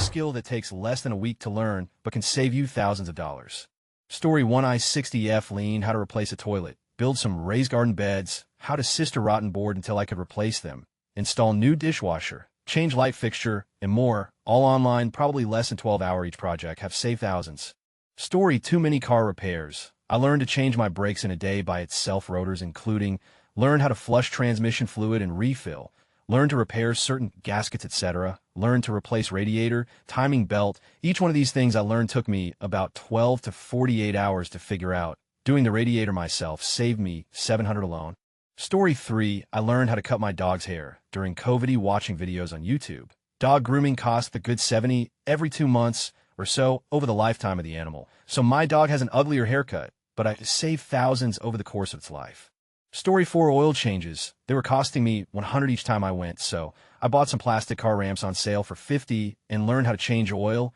skill that takes less than a week to learn, but can save you thousands of dollars. Story 1I60F Lean, how to replace a toilet, build some raised garden beds, how to sister rotten board until I could replace them, install new dishwasher, change light fixture, and more, all online, probably less than 12 hours each project, have saved thousands. Story 2 Mini car repairs. I learned to change my brakes in a day by itself, rotors including, learn how to flush transmission fluid and refill, learn to repair certain gaskets, etc., learn to replace radiator, timing belt. Each one of these things I learned took me about 12 to 48 hours to figure out. Doing the radiator myself saved me $700 alone. Story 3, I learned how to cut my dog's hair during COVID watching videos on YouTube. Dog grooming costs a good $70 every 2 months or so over the lifetime of the animal. So my dog has an uglier haircut, but I saved thousands over the course of its life. Story 4, oil changes. They were costing me $100 each time I went, so I bought some plastic car ramps on sale for $50 and learned how to change oil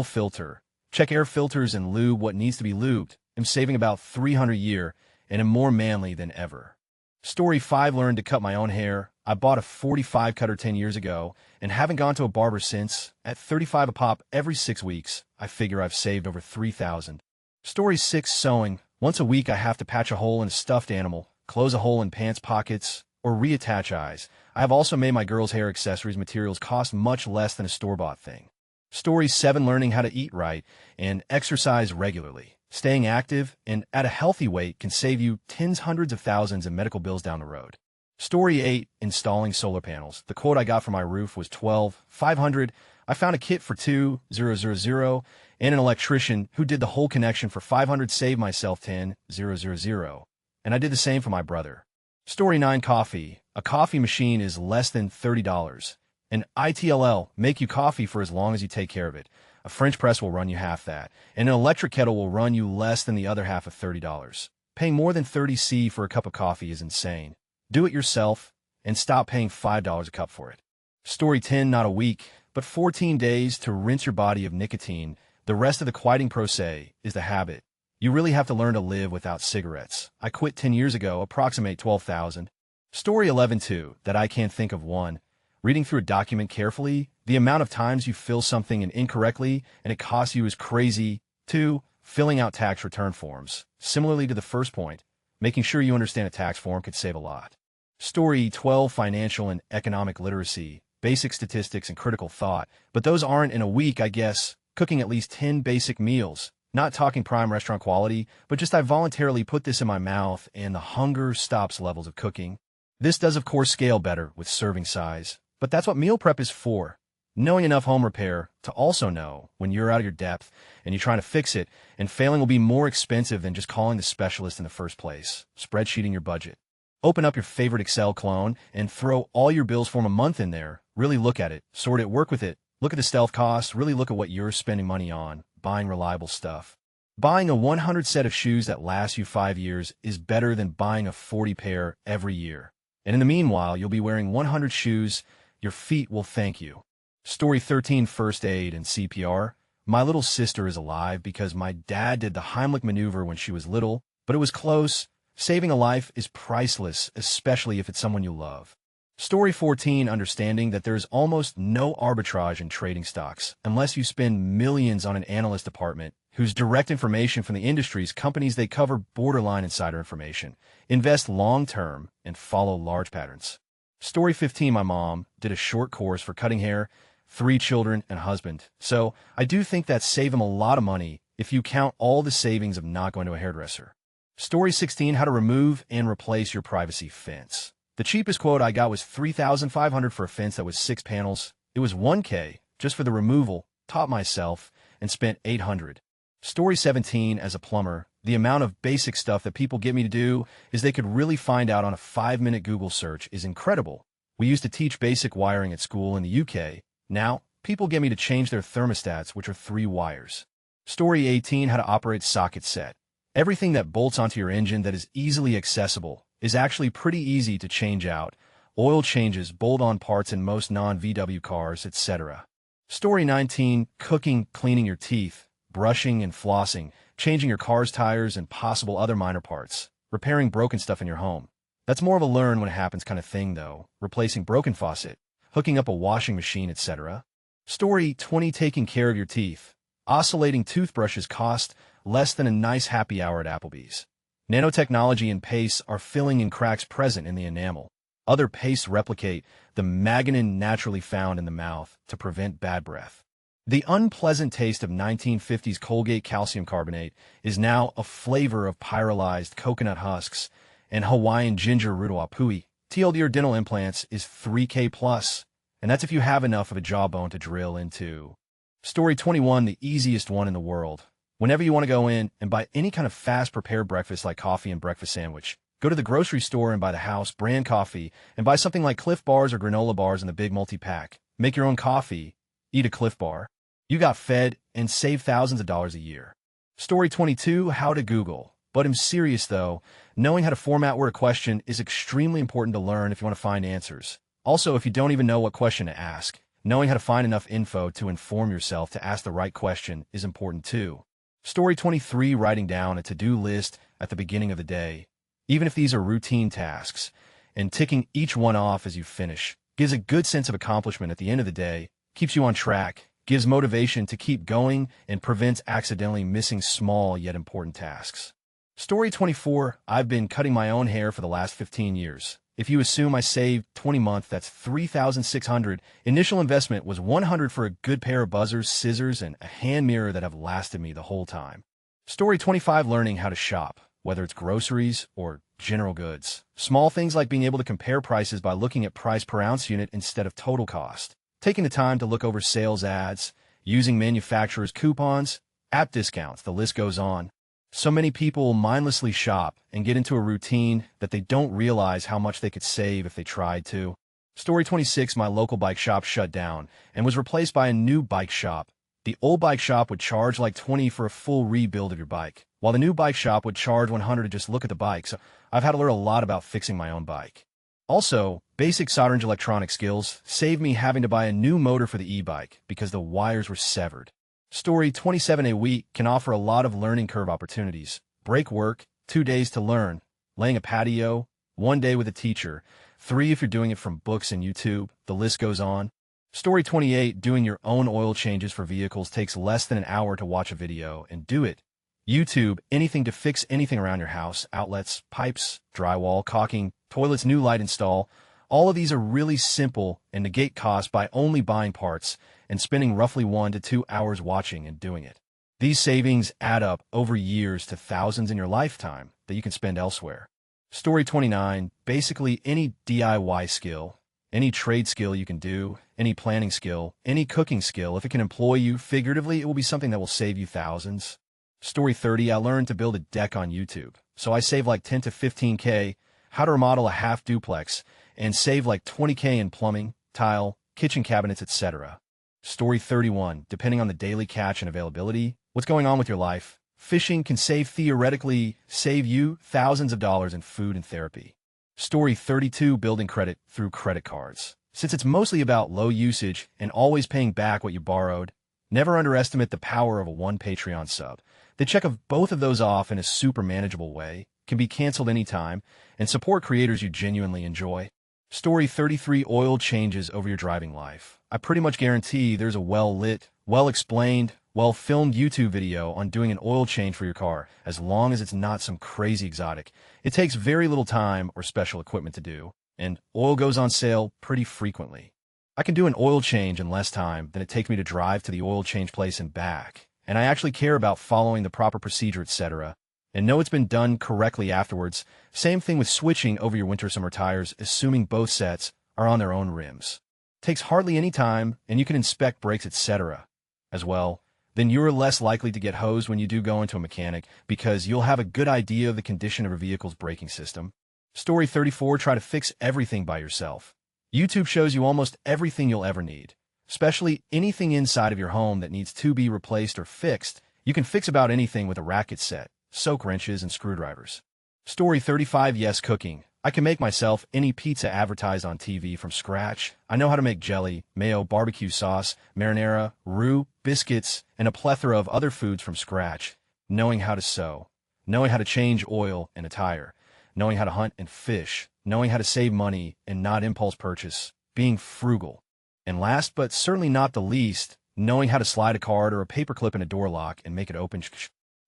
filter, check air filters and lube what needs to be lubed. I'm saving about $300 a year and am more manly than ever. Story 5, learned to cut my own hair. I bought a 45 cutter 10 years ago and haven't gone to a barber since. At $35 a pop every 6 weeks, I figure I've saved over $3,000. Story 6, sewing. Once a week I have to patch a hole in a stuffed animal, close a hole in pants pockets, or reattach eyes. I have also made my girl's hair accessories materials cost much less than a store-bought thing. Story 7, learning how to eat right and exercise regularly. Staying active and at a healthy weight can save you tens, hundreds of thousands in medical bills down the road. Story 8, installing solar panels. The quote I got for my roof was $12,500. I found a kit for $2,000 and an electrician who did the whole connection for $500, saved myself $10,000. And I did the same for my brother. Story 9, coffee. A coffee machine is less than $30. An ITLL make you coffee for as long as you take care of it. A French press will run you half that, and an electric kettle will run you less than the other half of $30. Paying more than $30 for a cup of coffee is insane. Do it yourself, and stop paying $5 a cup for it. Story 10, not a week, but 14 days to rinse your body of nicotine. The rest of the quieting process is the habit. You really have to learn to live without cigarettes. I quit 10 years ago, approximate 12,000. Story 11, 2, that I can't think of. 1. Reading through a document carefully, the amount of times you fill something in incorrectly and it costs you is crazy. 2. Filling out tax return forms. Similarly to the first point, making sure you understand a tax form could save a lot. Story 12, financial and economic literacy, basic statistics and critical thought, but those aren't in a week, I guess. Cooking at least 10 basic meals. Not talking prime restaurant quality, but just I voluntarily put this in my mouth and the hunger stops levels of cooking. This does of course scale better with serving size, but that's what meal prep is for. Knowing enough home repair to also know when you're out of your depth and you're trying to fix it, and failing will be more expensive than just calling the specialist in the first place. Spreadsheeting your budget. Open up your favorite Excel clone and throw all your bills for a month in there. Really look at it, sort it, work with it. Look at the stealth costs, really look at what you're spending money on. Buying reliable stuff. Buying a 100 set of shoes that last you 5 years is better than buying a 40 pair every year. And in the meanwhile, you'll be wearing 100 shoes. Your feet will thank you. Story 13, first aid and CPR. My little sister is alive because my dad did the Heimlich maneuver when she was little, but it was close. Saving a life is priceless, especially if it's someone you love. Story 14, understanding that there is almost no arbitrage in trading stocks unless you spend millions on an analyst department whose direct information from the industries companies they cover borderline insider information. Invest long-term and follow large patterns. Story 15, my mom did a short course for cutting hair, 3 children and husband. So I do think that saved them a lot of money if you count all the savings of not going to a hairdresser. Story 16, how to remove and replace your privacy fence. The cheapest quote I got was $3,500 for a fence that was 6 panels. It was $1,000 just for the removal, taught myself, and spent $800. Story 17, as a plumber, the amount of basic stuff that people get me to do is they could really find out on a 5-minute Google search is incredible. We used to teach basic wiring at school in the UK. Now, people get me to change their thermostats, which are 3 wires. Story 18, how to operate socket set. Everything that bolts onto your engine that is easily accessible is actually pretty easy to change out. Oil changes, bolt-on parts in most non-VW cars, etc. Story 19, cooking, cleaning your teeth, brushing and flossing, changing your car's tires and possible other minor parts, repairing broken stuff in your home. That's more of a learn when it happens kind of thing though, replacing broken faucet, hooking up a washing machine, etc. Story 20. Taking care of your teeth. Oscillating toothbrushes cost less than a nice happy hour at Applebee's. Nanotechnology and pastes are filling in cracks present in the enamel. Other pastes replicate the manganine naturally found in the mouth to prevent bad breath. The unpleasant taste of 1950s Colgate calcium carbonate is now a flavor of pyrolyzed coconut husks and Hawaiian ginger root wapui. TLD or dental implants is 3K plus, and that's if you have enough of a jawbone to drill into. Story 21, the easiest one in the world. Whenever you want to go in and buy any kind of fast-prepared breakfast like coffee and breakfast sandwich, go to the grocery store and buy the house brand coffee and buy something like Cliff Bars or granola bars in the big multi-pack. Make your own coffee, eat a Cliff Bar. You got fed and save thousands of dollars a year. Story 22, how to Google. But I'm serious though, knowing how to format word a question is extremely important to learn if you want to find answers. Also, if you don't even know what question to ask, knowing how to find enough info to inform yourself to ask the right question is important too. Story 23, writing down a to-do list at the beginning of the day. Even if these are routine tasks, and ticking each one off as you finish gives a good sense of accomplishment at the end of the day, keeps you on track, gives motivation to keep going, and prevents accidentally missing small yet important tasks. Story 24, I've been cutting my own hair for the last 15 years. If you assume I saved 20 months, that's $3,600. Initial investment was $100 for a good pair of buzzers, scissors, and a hand mirror that have lasted me the whole time. Story 25, learning how to shop, whether it's groceries or general goods. Small things like being able to compare prices by looking at price per ounce unit instead of total cost. Taking the time to look over sales ads, using manufacturers' coupons, app discounts, the list goes on. So many people mindlessly shop and get into a routine that they don't realize how much they could save if they tried to. Story 26, my local bike shop shut down and was replaced by a new bike shop. The old bike shop would charge like $20 for a full rebuild of your bike, while the new bike shop would charge $100 to just look at the bike, so I've had to learn a lot about fixing my own bike. Also, basic soldering electronic skills saved me having to buy a new motor for the e-bike because the wires were severed. Story 27, a week can offer a lot of learning curve opportunities. Break work, 2 days to learn. Laying a patio, 1 day with a teacher. 3 if you're doing it from books and YouTube. The list goes on. Story 28, doing your own oil changes for vehicles takes less than an hour to watch a video and do it. YouTube, anything to fix anything around your house. Outlets, pipes, drywall, caulking, toilets, new light install. All of these are really simple and negate cost by only buying parts and spending roughly 1 to 2 hours watching and doing it. These savings add up over years to thousands in your lifetime that you can spend elsewhere. Story 29, basically any DIY skill, any trade skill you can do, any planning skill, any cooking skill, if it can employ you figuratively, it will be something that will save you thousands. Story 30, I learned to build a deck on YouTube, so I save like 10 to 15K, how to remodel a half duplex, and save like 20K in plumbing, tile, kitchen cabinets, etc. Story 31, depending on the daily catch and availability, what's going on with your life, fishing can theoretically save you thousands of dollars in food and therapy. Story 32, building credit through credit cards. Since it's mostly about low usage and always paying back what you borrowed, never underestimate the power of a one Patreon sub. The check of both of those off in a super manageable way, can be canceled anytime, and support creators you genuinely enjoy. Story 33, oil changes over your driving life. I pretty much guarantee there's a well-lit, well-explained, well-filmed YouTube video on doing an oil change for your car, as long as it's not some crazy exotic. It takes very little time or special equipment to do, and oil goes on sale pretty frequently. I can do an oil change in less time than it takes me to drive to the oil change place and back, and I actually care about following the proper procedure, etc., and know it's been done correctly afterwards. Same thing with switching over your winter-summer tires, assuming both sets are on their own rims. Takes hardly any time, and you can inspect brakes, etc. as well. Then you're less likely to get hosed when you do go into a mechanic because you'll have a good idea of the condition of your vehicle's braking system. Story 34, try to fix everything by yourself. YouTube shows you almost everything you'll ever need, especially anything inside of your home that needs to be replaced or fixed. You can fix about anything with a racket set, soak wrenches, and screwdrivers. Story 35, yes, cooking. I can make myself any pizza advertised on TV from scratch. I know how to make jelly, mayo, barbecue sauce, marinara, roux, biscuits, and a plethora of other foods from scratch. Knowing how to sew, knowing how to change oil and a tire, knowing how to hunt and fish, knowing how to save money and not impulse purchase, being frugal. And last but certainly not the least, knowing how to slide a card or a paperclip in a door lock and make it open.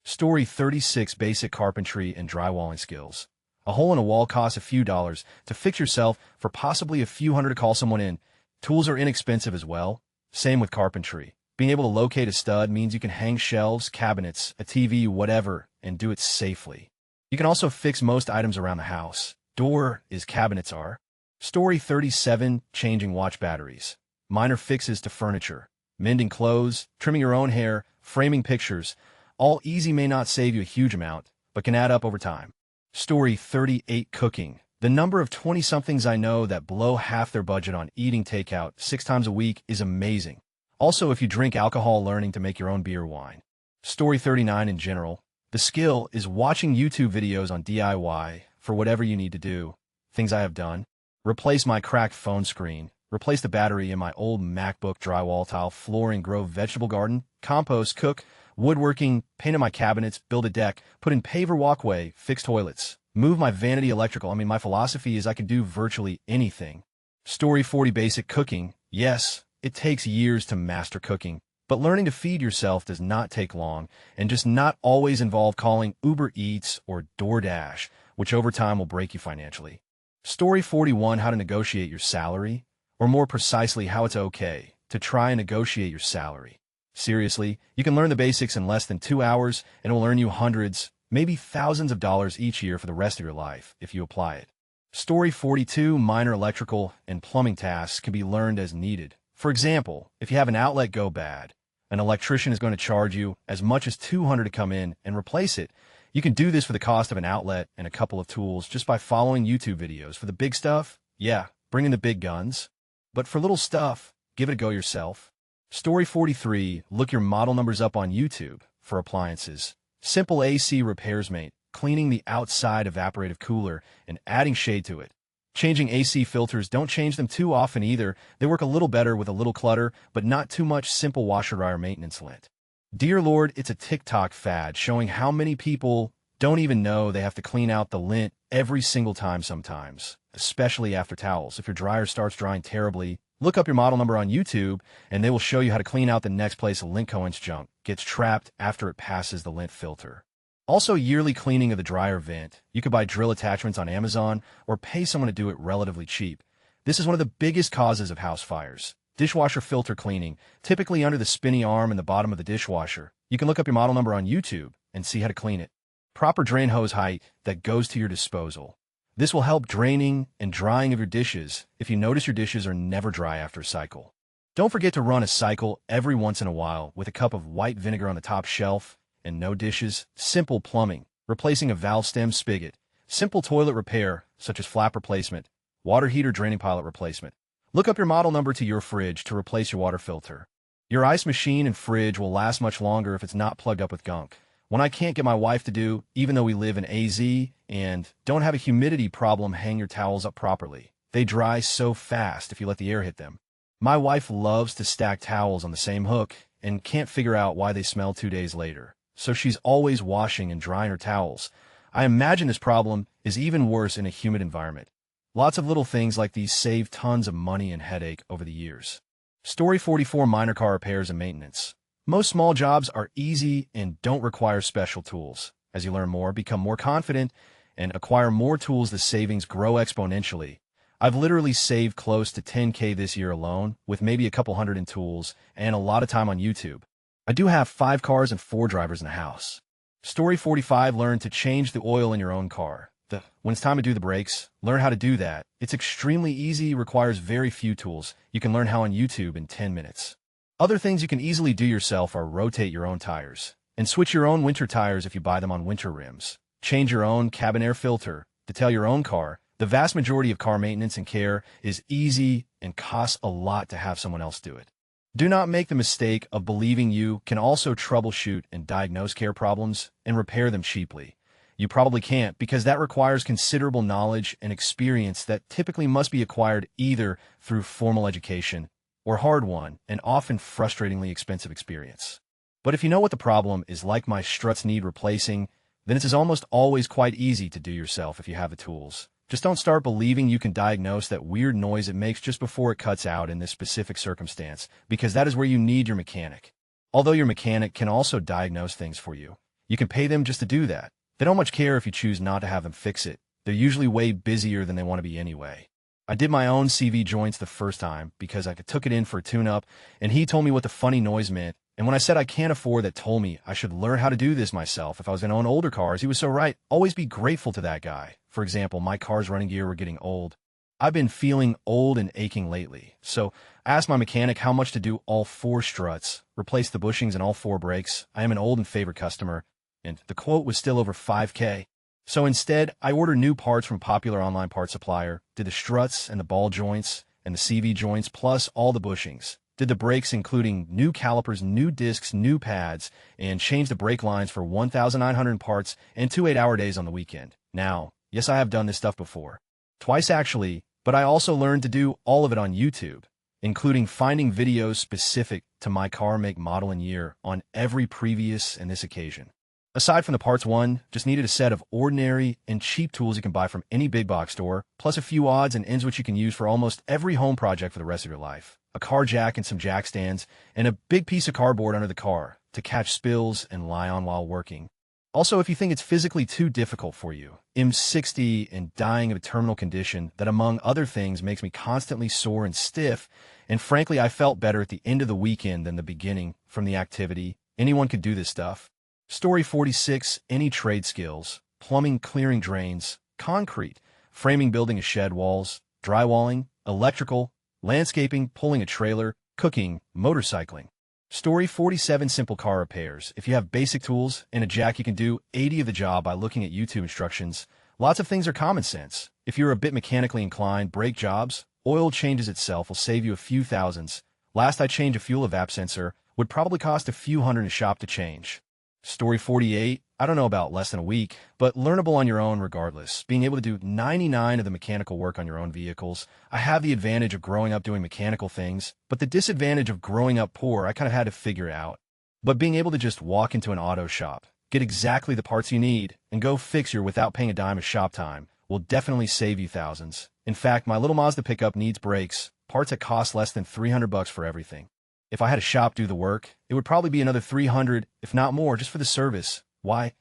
Story 36: Basic Carpentry and Drywalling Skills. A hole in a wall costs a few dollars to fix yourself for possibly a few hundred to call someone in. Tools are inexpensive as well. Same with carpentry. Being able to locate a stud means you can hang shelves, cabinets, a TV, whatever, and do it safely. You can also fix most items around the house. Door is cabinets are. Story 37: Changing watch batteries. Minor fixes to furniture. Mending clothes, trimming your own hair, framing pictures. All easy may not save you a huge amount, but can add up over time. Story 38: Cooking. The number of 20-somethings I know that blow half their budget on eating takeout 6 times a week is amazing. Also, if you drink alcohol, learning to make your own beer or wine. Story 39: In general, the skill is watching YouTube videos on DIY for whatever you need to do. Things I have done: replace my cracked phone screen, replace the battery in my old MacBook, drywall, tile, flooring, grow vegetable garden, compost, cook, woodworking, painted my cabinets, build a deck, put in paver walkway, fix toilets, move my vanity electrical. My philosophy is I can do virtually anything. Story 40: Basic Cooking. Yes, it takes years to master cooking, but learning to feed yourself does not take long and just not always involve calling Uber Eats or DoorDash, which over time will break you financially. Story 41: How to negotiate your salary, or more precisely, how it's okay to try and negotiate your salary. Seriously, you can learn the basics in less than 2 hours, and it will earn you hundreds, maybe thousands of dollars each year for the rest of your life if you apply it. Story 42: Minor electrical and plumbing tasks can be learned as needed. For example, if you have an outlet go bad, an electrician is going to charge you as much as $200 to come in and replace it. You can do this for the cost of an outlet and a couple of tools just by following YouTube videos. For the big stuff, yeah, bring in the big guns. But for little stuff, give it a go yourself. Story 43: Look your model numbers up on YouTube for appliances. Simple AC repairs, mate. Cleaning the outside evaporative cooler and adding shade to it. Changing AC filters, don't change them too often either. They work a little better with a little clutter, but not too much simple washer dryer maintenance lint. Dear Lord, it's a TikTok fad showing how many people don't even know they have to clean out the lint every single time sometimes, especially after towels. If your dryer starts drying terribly, look up your model number on YouTube, and they will show you how to clean out the next place a lint coinch junk gets trapped after it passes the lint filter. Also, yearly cleaning of the dryer vent. You could buy drill attachments on Amazon or pay someone to do it relatively cheap. This is one of the biggest causes of house fires. Dishwasher filter cleaning, typically under the spinny arm and the bottom of the dishwasher. You can look up your model number on YouTube and see how to clean it. Proper drain hose height that goes to your disposal. This will help draining and drying of your dishes if you notice your dishes are never dry after a cycle. Don't forget to run a cycle every once in a while with a cup of white vinegar on the top shelf and no dishes. Simple plumbing, replacing a valve stem spigot. Simple toilet repair, such as flap replacement, water heater draining pilot replacement. Look up your model number to your fridge to replace your water filter. Your ice machine and fridge will last much longer if it's not plugged up with gunk. When I can't get my wife to do, even though we live in AZ and don't have a humidity problem, hang your towels up properly. They dry so fast if you let the air hit them. My wife loves to stack towels on the same hook and can't figure out why they smell 2 days later. So she's always washing and drying her towels. I imagine this problem is even worse in a humid environment. Lots of little things like these save tons of money and headache over the years. Story 44: Minor car repairs and maintenance. Most small jobs are easy and don't require special tools. As you learn more, become more confident, and acquire more tools, the savings grow exponentially. I've literally saved close to $10K this year alone, with maybe a couple hundred in tools and a lot of time on YouTube. I do have 5 cars and 4 drivers in the house. Story 45: Learn to change the oil in your own car. When it's time to do the brakes, learn how to do that. It's extremely easy, requires very few tools. You can learn how on YouTube in 10 minutes. Other things you can easily do yourself are rotate your own tires and switch your own winter tires if you buy them on winter rims. Change your own cabin air filter, detail your own car. The vast majority of car maintenance and care is easy and costs a lot to have someone else do it. Do not make the mistake of believing you can also troubleshoot and diagnose care problems and repair them cheaply. You probably can't, because that requires considerable knowledge and experience that typically must be acquired either through formal education or hard-won and often frustratingly expensive experience. But if you know what the problem is, like my struts need replacing, then it is almost always quite easy to do yourself if you have the tools. Just don't start believing you can diagnose that weird noise it makes just before it cuts out in this specific circumstance, because that is where you need your mechanic. Although your mechanic can also diagnose things for you, you can pay them just to do that. They don't much care if you choose not to have them fix it. They're usually way busier than they want to be anyway. I did my own CV joints the first time because I took it in for a tune-up, and he told me what the funny noise meant. And when I said I can't afford that, told me I should learn how to do this myself if I was going to own older cars, he was so right. Always be grateful to that guy. For example, my car's running gear were getting old. I've been feeling old and aching lately, so I asked my mechanic how much to do all 4 struts, replace the bushings and all 4 brakes. I am an old and favorite customer, and the quote was still over $5K. So instead, I ordered new parts from a popular online parts supplier, did the struts and the ball joints and the CV joints, plus all the bushings. Did the brakes, including new calipers, new discs, new pads, and changed the brake lines for 1,900 parts and 2 8-hour days on the weekend. Now, yes, I have done this stuff before. Twice actually, but I also learned to do all of it on YouTube, including finding videos specific to my car make, model, and year on every previous and this occasion. Aside from the parts one, just needed a set of ordinary and cheap tools you can buy from any big box store, plus a few odds and ends which you can use for almost every home project for the rest of your life. A car jack and some jack stands, and a big piece of cardboard under the car to catch spills and lie on while working. Also, if you think it's physically too difficult for you, I'm 60 and dying of a terminal condition that, among other things, makes me constantly sore and stiff, and frankly, I felt better at the end of the weekend than the beginning from the activity. Anyone could do this stuff. Story 46, any trade skills: plumbing, clearing drains, concrete, framing, building a shed, walls, drywalling, electrical, landscaping, pulling a trailer, cooking, motorcycling. Story 47, simple car repairs. If you have basic tools and a jack, you can do 80 of the job by looking at YouTube instructions. Lots of things are common sense. If you're a bit mechanically inclined, brake jobs, oil changes itself will save you a few thousands. Last I changed a fuel evap sensor, would probably cost a few hundred in a shop to change. Story 48, I don't know about less than a week, but learnable on your own regardless. Being able to do 99 of the mechanical work on your own vehicles. I have the advantage of growing up doing mechanical things, but the disadvantage of growing up poor I kind of had to figure out. But being able to just walk into an auto shop, get exactly the parts you need, and go fix your without paying a dime of shop time will definitely save you thousands. In fact, my little Mazda pickup needs brakes, parts that cost less than $300 for everything. If I had a shop do the work, it would probably be another $300, if not more, just for the service. Why?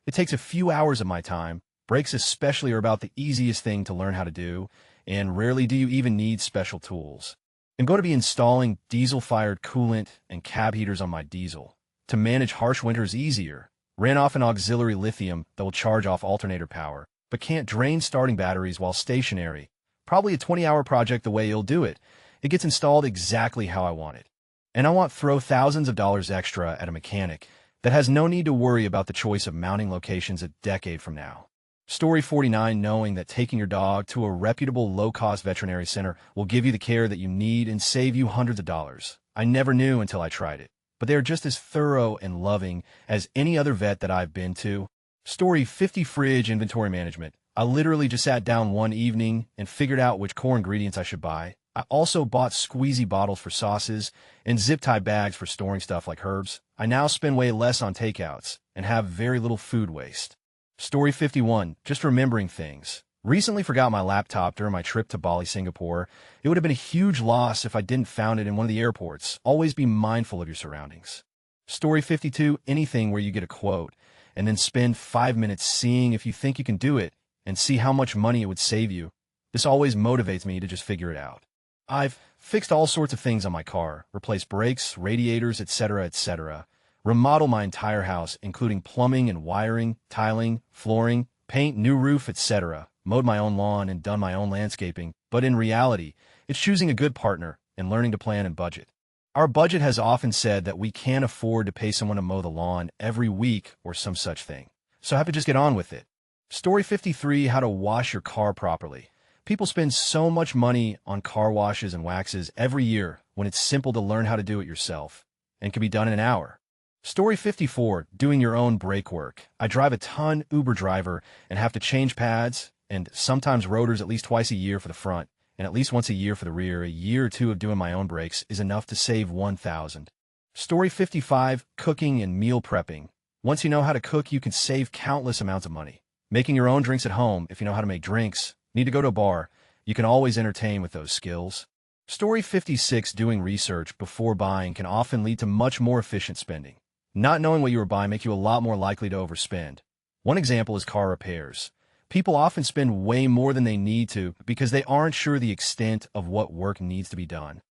It takes a few hours of my time. Brakes especially are about the easiest thing to learn how to do, and rarely do you even need special tools. I'm going to be installing diesel-fired coolant and cab heaters on my diesel. To manage harsh winters easier, ran off an auxiliary lithium that will charge off alternator power, but can't drain starting batteries while stationary. Probably a 20-hour project the way you'll do it. It gets installed exactly how I want it. And I want throw thousands of dollars extra at a mechanic that has no need to worry about the choice of mounting locations a decade from now. Story 49, knowing that taking your dog to a reputable low-cost veterinary center will give you the care that you need and save you hundreds of dollars. I never knew until I tried it, but they are just as thorough and loving as any other vet that I've been to. Story 50, fridge inventory management. I literally just sat down one evening and figured out which core ingredients I should buy. I also bought squeezy bottles for sauces and zip-tie bags for storing stuff like herbs. I now spend way less on takeouts and have very little food waste. Story 51, just remembering things. Recently forgot my laptop during my trip to Bali, Singapore. It would have been a huge loss if I didn't found it in one of the airports. Always be mindful of your surroundings. Story 52, anything where you get a quote and then spend 5 minutes seeing if you think you can do it and see how much money it would save you. This always motivates me to just figure it out. I've fixed all sorts of things on my car, replaced brakes, radiators, etc., etc. Remodeled my entire house, including plumbing and wiring, tiling, flooring, paint, new roof, etc. Mowed my own lawn and done my own landscaping. But in reality, it's choosing a good partner and learning to plan and budget. Our budget has often said that we can't afford to pay someone to mow the lawn every week or some such thing. So I have to just get on with it. Story 53, how to wash your car properly. People spend so much money on car washes and waxes every year when it's simple to learn how to do it yourself and can be done in an hour. Story 54, doing your own brake work. I drive a ton Uber driver and have to change pads and sometimes rotors at least twice a year for the front and at least once a year for the rear. A year or two of doing my own brakes is enough to save $1,000. Story 55, cooking and meal prepping. Once you know how to cook, you can save countless amounts of money. Making your own drinks at home, if you know how to make drinks, Need to go to a bar? You can always entertain with those skills. Story 56. Doing research before buying can often lead to much more efficient spending. Not knowing what you are buying makes you a lot more likely to overspend. One example is car repairs. People often spend way more than they need to because they aren't sure the extent of what work needs to be done.